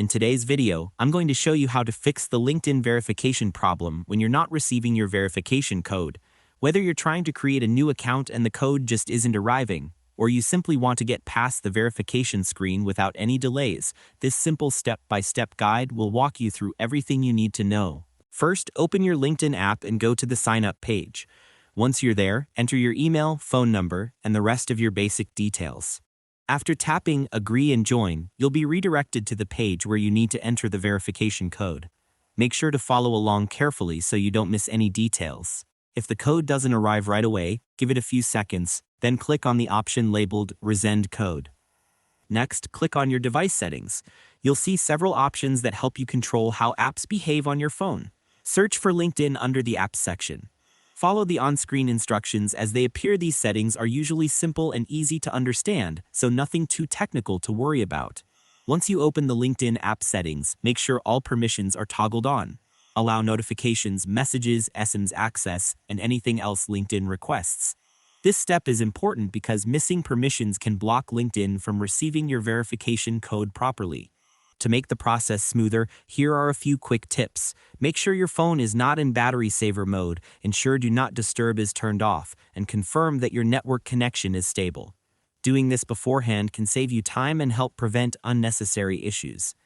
In today's video, I'm going to show you how to fix the LinkedIn verification problem when you're not receiving your verification code. Whether you're trying to create a new account and the code just isn't arriving, or you simply want to get past the verification screen without any delays, this simple step-by-step guide will walk you through everything you need to know. First, open your LinkedIn app and go to the sign up page. Once you're there, enter your email, phone number, and the rest of your basic details. After tapping Agree and Join, you'll be redirected to the page where you need to enter the verification code. Make sure to follow along carefully so you don't miss any details. If the code doesn't arrive right away, give it a few seconds, then click on the option labeled Resend Code. Next, click on your device settings. You'll see several options that help you control how apps behave on your phone. Search for LinkedIn under the Apps section. Follow the on-screen instructions as they appear. These settings are usually simple and easy to understand, so nothing too technical to worry about. Once you open the LinkedIn app settings, make sure all permissions are toggled on. Allow notifications, messages, SMS access, and anything else LinkedIn requests. This step is important because missing permissions can block LinkedIn from receiving your verification code properly. To make the process smoother, here are a few quick tips. Make sure your phone is not in battery saver mode, ensure Do Not Disturb is turned off, and confirm that your network connection is stable. Doing this beforehand can save you time and help prevent unnecessary issues.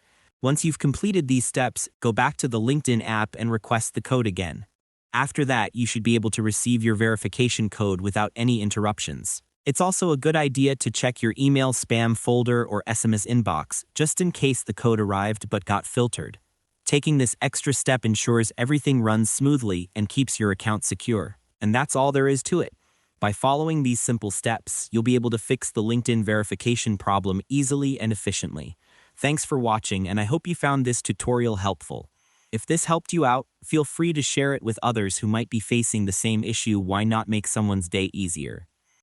Once you've completed these steps, go back to the LinkedIn app and request the code again. After that, you should be able to receive your verification code without any interruptions. It's also a good idea to check your email spam folder or SMS inbox, just in case the code arrived but got filtered. Taking this extra step ensures everything runs smoothly and keeps your account secure. And that's all there is to it. By following these simple steps, you'll be able to fix the LinkedIn verification problem easily and efficiently. Thanks for watching, and I hope you found this tutorial helpful. If this helped you out, feel free to share it with others who might be facing the same issue. Why not make someone's day easier?